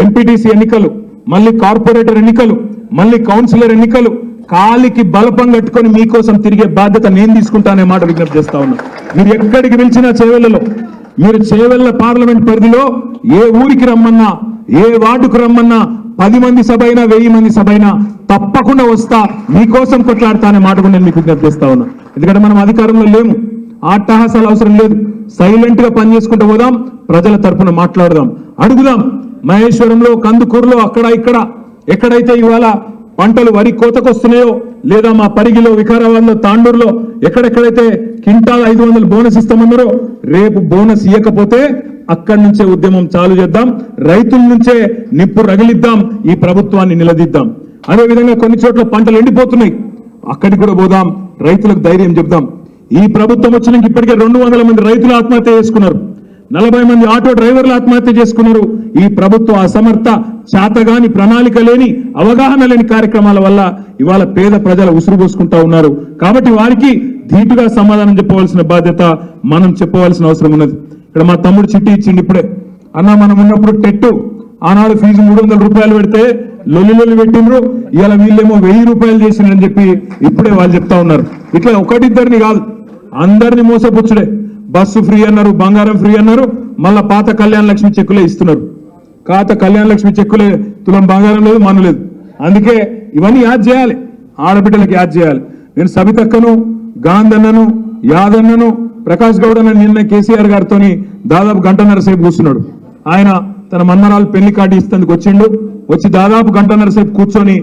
ఎంపీటీసీ ఎన్నికలు, మళ్ళీ కార్పొరేటర్ ఎన్నికలు, మళ్ళీ కౌన్సిలర్ ఎన్నికలు, కాలికి బలపం కట్టుకొని మీకోసం తిరిగే బాధ్యత నేను తీసుకుంటానే మాట విజ్ఞప్తి చేస్తా ఉన్నా. మీరు ఎక్కడికి పిలిచినా చేవెళ్లలో, మీరు చేవెళ్ల పార్లమెంట్ పరిధిలో ఏ ఊరికి రమ్మన్నా, ఏ వార్డుకు రమ్మన్నా, 10 మంది సభ అయినా 1000 మంది సభ అయినా తప్పకుండా వస్తా, మీకోసం కొట్లాడతా అనే మాట కూడా నేను మీకు విజ్ఞప్తి చేస్తా ఉన్నా. ఎందుకంటే మనం అధికారంలో లేము, ఆటహాసాలు అవసరం లేదు, సైలెంట్ గా పనిచేసుకుంటూ పోదాం, ప్రజల తరఫున మాట్లాడదాం, అడుగుదాం. మహేశ్వరంలో, కందుకూరులో, అక్కడ ఇక్కడ ఎక్కడైతే ఇవాళ పంటలు వరి కోతకొస్తున్నాయో, లేదా మా పరిగిలో, వికారాబాద్లో, తాండూరులో ఎక్కడెక్కడైతే క్వింటాల్ 500 బోనస్ ఇస్తామన్నారో, రేపు బోనస్ ఇవ్వకపోతే అక్కడి నుంచే ఉద్యమం చాలు చేద్దాం, రైతుల నుంచే నిప్పు రగిలిద్దాం, ఈ ప్రభుత్వాన్ని నిలదీద్దాం. అదేవిధంగా కొన్ని చోట్ల పంటలు ఎండిపోతున్నాయి, అక్కడికి కూడా పోదాం, రైతులకు ధైర్యం చెప్దాం. ఈ ప్రభుత్వం వచ్చినాక ఇప్పటికే 200 మంది రైతులు ఆత్మహత్య చేసుకున్నారు, 40 మంది ఆటో డ్రైవర్లు ఆత్మహత్య చేసుకున్నారు. ఈ ప్రభుత్వ అసమర్థ, చేతగాని, ప్రణాళిక లేని, అవగాహన లేని కార్యక్రమాల వల్ల ఇవాళ పేద ప్రజల ఉసురు పోసుకుంటా ఉన్నారు. కాబట్టి వారికి ధీటుగా సమాధానం చెప్పవలసిన బాధ్యత మనం చెప్పవలసిన అవసరం ఉన్నది. ఇక్కడ మా తమ్ముడు చిట్టి ఇచ్చిండి ఇప్పుడే, అన్న మనం ఉన్నప్పుడు టెట్టు ఆనాడు ఫీజు 300 రూపాయలు పెడితే లొల్లి పెట్టిండ్రు, ఇవాళ వీళ్ళేమో 1000 రూపాయలు చేసిండ్రని చెప్పి ఇప్పుడే వాళ్ళు చెప్తా ఉన్నారు. ఇట్లా ఒకటిద్దరిని కాదు, అందరిని మోసపుచ్చుడే. బస్సు ఫ్రీ అన్నారు, బంగారం ఫ్రీ అన్నారు, మళ్ళా పాత కళ్యాణ లక్ష్మి చెక్కులే ఇస్తున్నారు. పాత కళ్యాణ లక్ష్మి చెక్కులే, తులం బంగారం లేదు, మన లేదు. అందుకే ఇవన్నీ యాద్ చేయాలి, ఆడబిడ్డలకు యాద్ చేయాలి. నేను సబితక్కను, గాంధన్నను, యాదన్నను, ప్రకాష్ గౌడ్ అన్న నిన్న కేసీఆర్ గారితో దాదాపు 1.5 సేపు కూర్చున్నాడు. ఆయన తన మన్మరాలు పెళ్లి కార్డు ఇస్తేందుకు వచ్చిండు, వచ్చి దాదాపు 1.5 సేపు కూర్చొని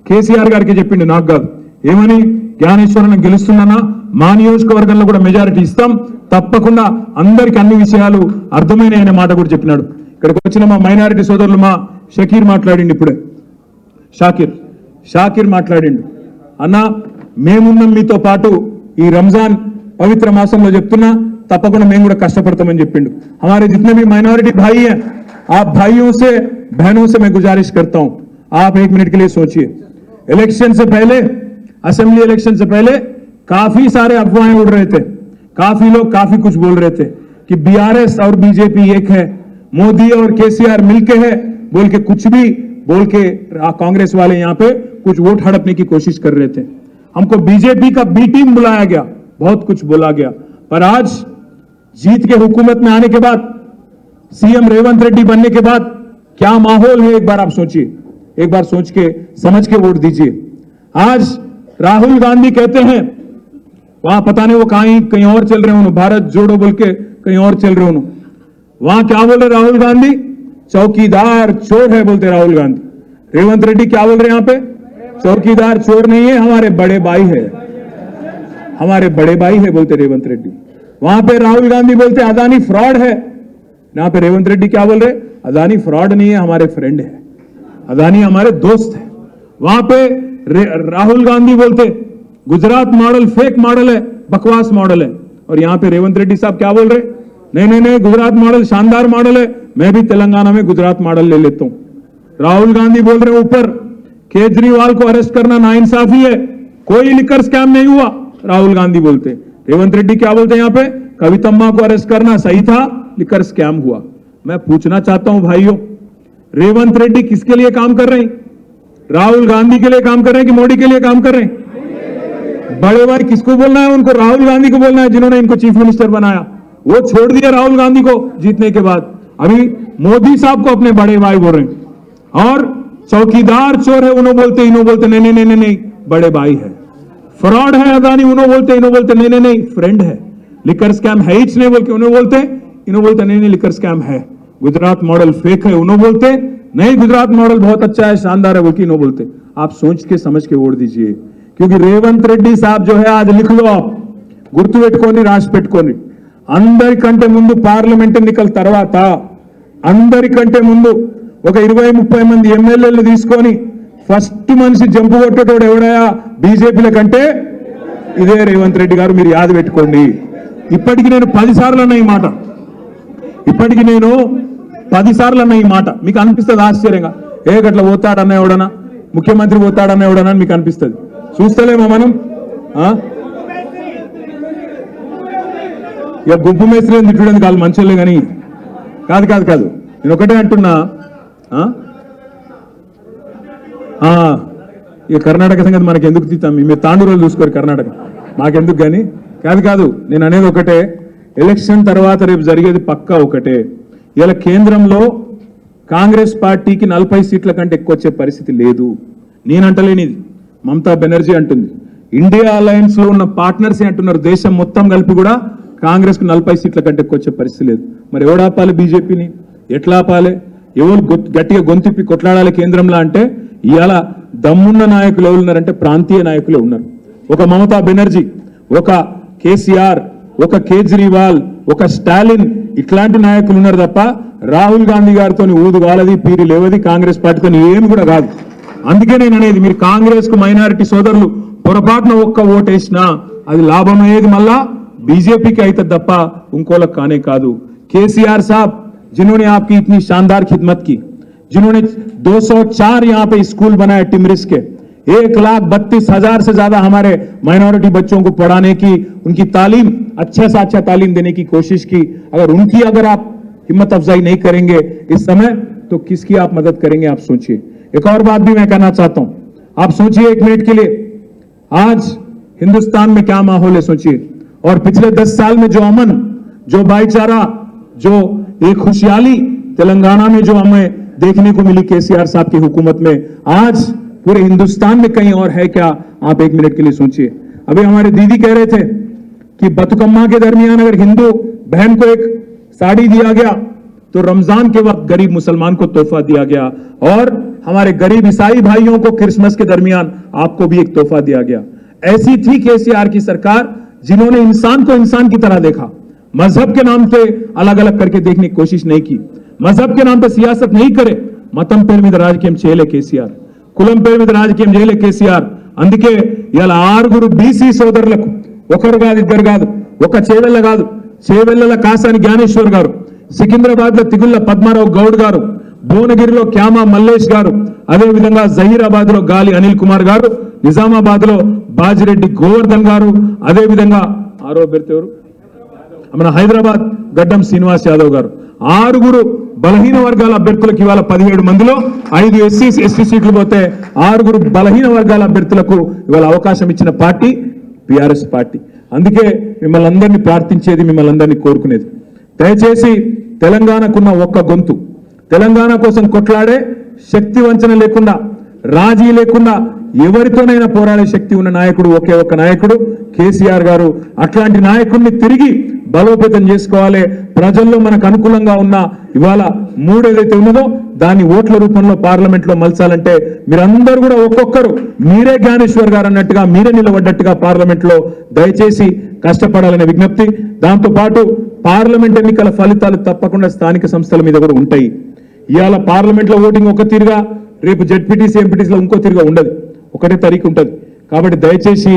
కేసీఆర్ గారికి చెప్పిండు, నాకు కాదు. ఏమని? జ్ఞానేశ్వరన్న గెలుస్తున్నానా, మా నియోజకవర్గంలో కూడా మెజారిటీ ఇస్తాం, తప్పకుండా అందరికి అన్ని విషయాలు అర్థమైన అనే మాట కూడా చెప్పినాడు. ఇక్కడికి వచ్చిన మా మైనారిటీ సోదరులు, మా షకీర్ మాట్లాడిండు ఇప్పుడే, షాకిర్ మాట్లాడిండు, అన్న మేమున్నాం మీతో పాటు, ఈ రంజాన్ పవిత్ర మాసంలో చెప్తున్నా, తప్పకుండా మేము కూడా కష్టపడతామని చెప్పిండు. हमारे जितने भी माइनॉरिटी भाई हैं, आप भाइयों से बहनों से मैं गुजारिश करता हूं, आप 1 मिनट के लिए सोचिए। इलेक्शन से पहले, असेंबली इलेक्शन से पहले काफी सारे अफवाहें उड़ रहे थे, काफी लोग काफी कुछ बोल रहे थे कि बीआरएस और बीजेपी एक है, मोदी और केसीआर मिलके है, बोल के कुछ भी बोल के कांग्रेस वाले यहां पे कुछ वोट हड़पने की कोशिश कर रहे थे। हमको बीजेपी का बी टीम बुलाया गया, बहुत कुछ बोला गया, पर आज जीत के हुकूमत में आने के बाद, सीएम रेवंत रेड्डी बनने के बाद क्या माहौल है, एक बार आप सोचिए, एक बार सोच के समझ के वोट दीजिए। आज राहुल गांधी कहते हैं, वहां पता नहीं वो कहीं और चल रहे हो, भारत जोड़ो बोल के कहीं और चल रहे हो, वहां क्या बोल रहे राहुल गांधी? चौकीदार चोर है बोलते राहुल गांधी। रेवंत रेड्डी क्या बोल रहे हैं यहाँ पे? चौकीदार चोर नहीं है, हमारे बड़े भाई है, हमारे बड़े भाई है बोलते रेवंत रेड्डी। वहां पे राहुल गांधी बोलते अदानी फ्रॉड है, यहाँ पे रेवंत रेड्डी क्या बोल रहे? अदानी फ्रॉड नहीं है, हमारे फ्रेंड है, अदानी हमारे दोस्त है। वहां पे राहुल गांधी बोलते गुजरात मॉडल फेक मॉडल है, बकवास मॉडल है, और यहाँ पे रेवंत रेड्डी साहब क्या बोल रहे? नहीं, गुजरात मॉडल शानदार मॉडल है, मैं भी तेलंगाना में गुजरात मॉडल ले लेता हूं। राहुल गांधी बोल रहे ऊपर केजरीवाल को अरेस्ट करना नाइंसाफी है, कोई लिकर स्कैम नहीं हुआ, राहुल गांधी बोलते। रेवंत रेड्डी क्या बोलते हैं यहाँ पे? कवितम्मा को अरेस्ट करना सही था, लिकर स्कैम हुआ। मैं पूछना चाहता हूं भाइयों, रेवंत रेड्डी किसके लिए काम कर रहे हैं? राहुल गांधी के लिए काम कर रहे हैं कि मोदी के लिए काम कर रहे हैं? बड़े भाई किसको बोलना है? उनको राहुल गांधी को बोलना है, जिन्होंने इनको चीफ मिनिस्टर बनाया। वो छोड़ दिया राहुल गांधी को जीतने के बाद, अभी मोदी साहब को अपने बड़े भाई बोल रहे हैं। और चौकीदार चोर है उन्होंने बोलते, इन्हों बोलते नहीं, बड़े भाई है। फ्रॉड है अदानी उन्हों बोलते, इन्हों बोलते नहीं, फ्रेंड है। लिकर स्कैम है ही नहीं बोल के उन्होंने बोलते, इन्हों बोलते नहीं, लिकर स्कैम है। गुजरात मॉडल फेक है उन्हों बोलते, नहीं गुजरात मॉडल बहुत अच्छा है, शानदार है बोल के इन्हों बोलते। आप सोच के समझ के वोट दीजिए, क्योंकि रेवंत रेड्डी साहब जो है, आज लिख लो आप, गुर्तु पेట్టుకోండి, రాసి పెట్టుకోండి, అందరికంటే ముందు పార్లమెంట్ ఎన్నికల తర్వాత అందరికంటే ముందు ఒక 20-30 మంది ఎమ్మెల్యేలు తీసుకొని ఫస్ట్ మనిషి జంపు కొట్టేటోడు ఎవడయా బీజేపీల కంటే ఇదే రేవంత్ రెడ్డి గారు. మీరు యాద పెట్టుకోండి. ఇప్పటికి నేను 10 సార్లు అన్న ఈ మాట, ఇప్పటికి నేను 10 సార్లు అన్న ఈ మాట. మీకు అనిపిస్తుంది ఆశ్చర్యంగా, ఏ గట్ల పోతాడన్న ఎవడనా, ముఖ్యమంత్రి పోతాడన్న ఎవడనా అని మీకు అనిపిస్తుంది. చూస్తలేమా మనం? ఇక గుంపు మేస్త్రి తిట్టడానికి వాళ్ళు మంచోళ్ళే కానీ కాదు కాదు కాదు. నేను ఒకటే అంటున్నా, ఇక కర్ణాటక సంగతి మనకి ఎందుకు తీస్తాం, మీరు తాండూరులు చూసుకోరు కర్ణాటక, మాకెందుకు కానీ కాదు కాదు. నేను అనేది ఒకటే, ఎలక్షన్ తర్వాత రేపు జరిగేది పక్కా ఒకటే. ఇలా కేంద్రంలో కాంగ్రెస్ పార్టీకి 40 సీట్ల కంటే ఎక్కువ వచ్చే పరిస్థితి లేదు. నేనంటలేనిది, మమతా బెనర్జీ అంటుంది. ఇండియా అలయన్స్ లో ఉన్న పార్ట్నర్స్ అంటున్నారు, దేశం మొత్తం కలిపి కూడా కాంగ్రెస్ కు 40 సీట్ల కంటే ఎక్కువ వచ్చే పరిస్థితి లేదు. మరి ఎవడాపాలి బీజేపీని? ఎట్లా ఆపాలి? ఎవరు గట్టిగా గొంతిప్పి కొట్లాడాలి కేంద్రంలో అంటే ఇవాళ దమ్మున్న నాయకులు ఎవరు ఉన్నారంటే ప్రాంతీయ నాయకులు ఉన్నారు. ఒక మమతా బెనర్జీ, ఒక కేసీఆర్, ఒక కేజ్రీవాల్, ఒక స్టాలిన్, ఇట్లాంటి నాయకులు ఉన్నారు తప్ప రాహుల్ గాంధీ గారితో ఊదు వాలది పీరి లేవది కాంగ్రెస్ పార్టీతో ఏమి కూడా కాదు. అందుకే నేను అనేది, మీరు కాంగ్రెస్ కు మైనారిటీ సోదరులు పొరపాటున ఒక్క ఓటేసినా అది లాభం అయ్యేది మళ్ళా बीजेपी के అయితే తప్ప ఇంకోలకు కానే కాదు. केसीआर साहब जिन्होंने आपकी इतनी शानदार खिदमत की, जिन्होंने 204 यहाँ पे स्कूल बनाए टिमरिस के, 1,32,000 से ज्यादा हमारे माइनॉरिटी बच्चों को पढ़ाने की, उनकी तालीम अच्छा से अच्छा तालीम देने की कोशिश की. अगर आप हिम्मत अफजाई नहीं करेंगे इस समय तो किसकी आप मदद करेंगे? आप सोचिए. एक और बात भी मैं कहना चाहता हूं, आप सोचिए 1 मिनट के लिए, आज हिंदुस्तान में क्या माहौल है सोचिए. और पिछले 10 साल में जो अमन, जो भाईचारा, जो एक खुशहाली तेलंगाना में जो हमें देखने को मिली केसीआर साहब की हुकूमत में, आज पूरे हिंदुस्तान में कहीं और है क्या? आप 1 मिनट के लिए सोचिए. अभी हमारे दीदी कह रहे थे कि बतुकम्मा के दरमियान अगर हिंदू बहन को एक साड़ी दिया गया तो रमजान के वक्त गरीब मुसलमान को तोहफा दिया गया, और हमारे गरीब ईसाई भाइयों को क्रिसमस के दरमियान आपको भी एक तोहफा दिया गया. ऐसी थी केसीआर की सरकार, जिन्होंने इंसान को इंसान की तरह देखा, मजहब के नाम पे अलग अलग करके देखने की कोशिश नहीं की, मजहब के नाम पे सियासत नहीं करे. మతం పేరు మీద రాజకీయం చేయలే కేసీఆర్, కులం పేరు మీద రాజకీయం చేయలే కేసీఆర్. అందుకే ఇలా 6 బీసీ సోదరులకు, ఒకరు కాదు ఇద్దరు కాదు, ఒక చేవెళ్ళ కాదు, చేవెళ్ళల కాసాని జ్ఞానేశ్వర్ గారు, సికింద్రాబాద్ లో తిగుళ్ళ పద్మారావు గౌడ్ గారు, భువనగిరిలో క్యామా మల్లేష్ గారు, అదే విధంగా జహీరాబాద్ లో గాలి అనిల్ కుమార్ గారు, నిజామాబాద్ లో బాజిరెడ్డి గోవర్ధన్ గారు, అదే విధంగా ఆరో అభ్యర్థి ఎవరు, మన హైదరాబాద్ గడ్డం శ్రీనివాస్ యాదవ్ గారు. 6 బలహీన వర్గాల అభ్యర్థులకు ఇవాళ 17 మందిలో 5 ఎస్సీ సీట్లు పోతే 6 బలహీన వర్గాల అభ్యర్థులకు ఇవాళ అవకాశం ఇచ్చిన పార్టీ బీఆర్ఎస్ పార్టీ. అందుకే మిమ్మల్ని అందరినీ ప్రార్థించేది, మిమ్మల్ని అందరినీ కోరుకునేది, దయచేసి తెలంగాణకున్న ఒక్క గొంతు, తెలంగాణ కోసం కొట్లాడే శక్తి వంచన లేకుండా, రాజీ లేకుండా ఎవరితోనైనా పోరాడే శక్తి ఉన్న నాయకుడు ఒకే ఒక్క నాయకుడు కేసీఆర్ గారు. అట్లాంటి నాయకుడిని తిరిగి బలోపేతం చేసుకోవాలి. ప్రజల్లో మనకు అనుకూలంగా ఉన్న ఇవాళ 3 ఏదైతే ఉన్నదో దాన్ని ఓట్ల రూపంలో పార్లమెంట్ లో మలచాలంటే మీరందరూ కూడా ఒక్కొక్కరు మీరే జ్ఞానేశ్వర్ గారు అన్నట్టుగా, మీరే నిలబడ్డట్టుగా పార్లమెంట్ లో దయచేసి కష్టపడాలనే విజ్ఞప్తి. దాంతో పాటు పార్లమెంట్ ఎన్నికల ఫలితాలు తప్పకుండా స్థానిక సంస్థల మీద కూడా ఉంటాయి. ఇవాళ పార్లమెంట్ లో ఓటింగ్ ఒక తీరుగా, రేపు జెడ్పీటీసీ ఎంపీటీసీలో ఇంకో తీరుగా ఉండదు, ఒకటే తరీఖు ఉంటుంది. కాబట్టి దయచేసి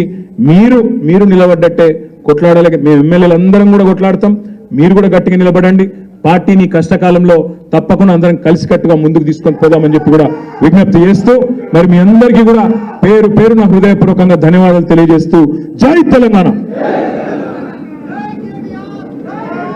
మీరు నిలబడ్డట్టే కొట్లాడాలి. మేము ఎమ్మెల్యేలు అందరం కూడా కొట్లాడతాం, మీరు కూడా గట్టిగా నిలబడండి. పార్టీని కష్టకాలంలో తప్పకుండా అందరం కలిసికట్టుగా ముందుకు తీసుకొని పోదామని చెప్పి కూడా విజ్ఞప్తి చేస్తూ, మరి మీ అందరికీ కూడా పేరు పేరున హృదయపూర్వకంగా ధన్యవాదాలు తెలియజేస్తూ, జై తెలంగాణ.